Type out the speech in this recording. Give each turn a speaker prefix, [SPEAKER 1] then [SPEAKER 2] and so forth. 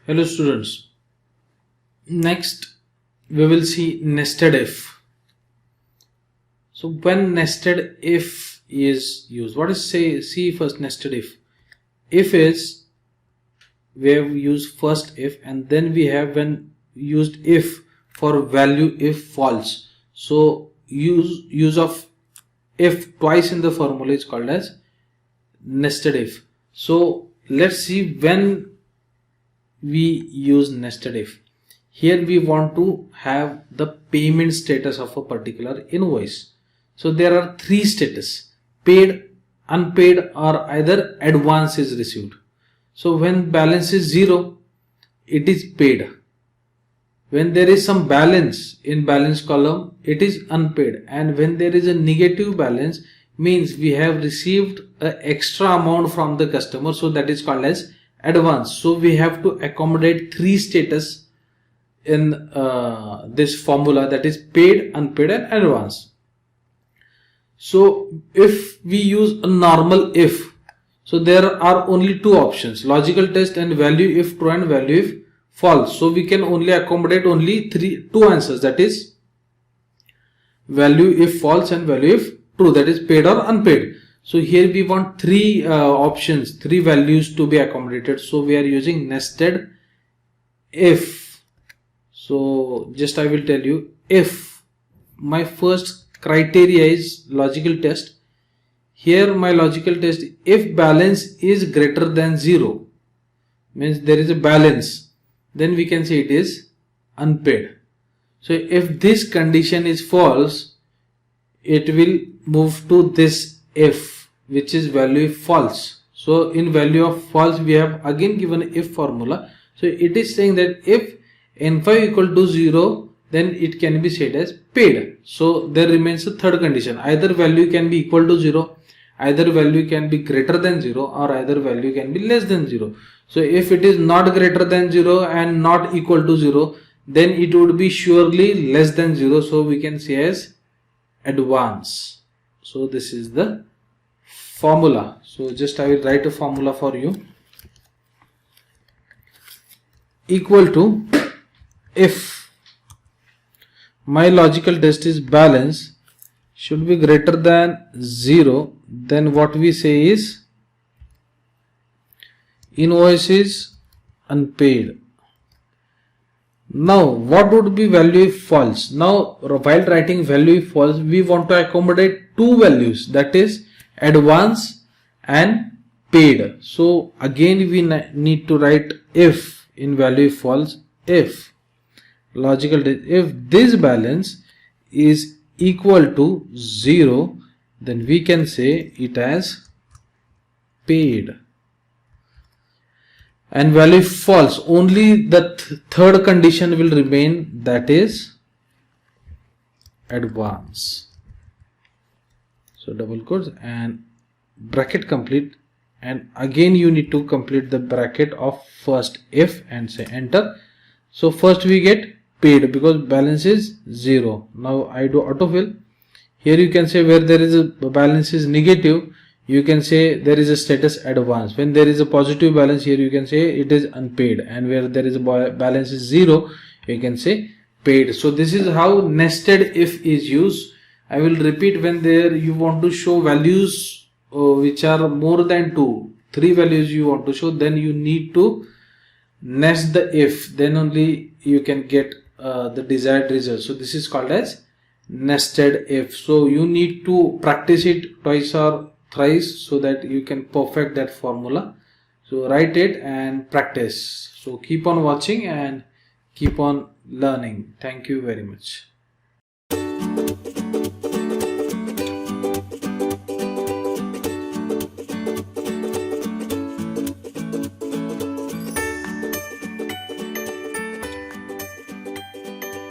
[SPEAKER 1] Hello students, next we will see nested if. So when nested if is used, what is see first nested if? If is we have used first if, and then we have when used if for value if false. So use of if twice in the formula is called as nested if. So let's see when we use nested if. Here we want to have the payment status of a particular invoice. So there are three status: paid, unpaid, or either advance is received. So when balance is 0, it is paid. When there is some balance in balance column, it is unpaid. And when there is a negative balance, means we have received an extra amount from the customer, so that is called as advance. So we have to accommodate three status in this formula, that is paid, unpaid, and advance. So if we use a normal if, so there are only two options: logical test and value if true and value if false. So we can only accommodate only two answers, that is value if false and value if true, that is paid or unpaid. So here we want three options, three values to be accommodated. So we are using nested if. So just I will tell you, if my first criteria is logical test, here my logical test, if balance is greater than 0, means there is a balance, then we can say it is unpaid. So if this condition is false, it will move to this if, which is value if false. So in value of false, we have again given if formula. So it is saying that if n5 equal to 0, then it can be said as paid. So there remains a third condition: either value can be equal to 0, either value can be greater than 0, or either value can be less than 0. So if it is not greater than 0 and not equal to 0, then it would be surely less than 0. So we can say as advance. So this is the formula. So just I will write a formula for you. Equal to, if my logical test is balance should be greater than 0, then what we say is invoice is unpaid. Now what would be value if false? Now while writing value if false, we want to accommodate two values, that is advance and paid. So again we need to write if in value if false. If logical test, if this balance is equal to 0, then we can say it as paid. And value if false, only the third condition will remain, that is advance. So double quotes and bracket complete, and again you need to complete the bracket of first if and say enter. So first we get paid because balance is 0. Now I do autofill. Here you can say where there is a balance is negative, you can say there is a status advance. When there is a positive balance, here you can say it is unpaid, and where there is a balance is 0, you can say paid. So this is how nested if is used. I will repeat: when there you want to show values which are more than 2, 3 values you want to show, then you need to nest the if, then only you can get the desired result. So this is called as nested if. So you need to practice it twice or thrice so that you can perfect that formula. So write it and practice. So keep on watching and keep on learning. Thank you very much.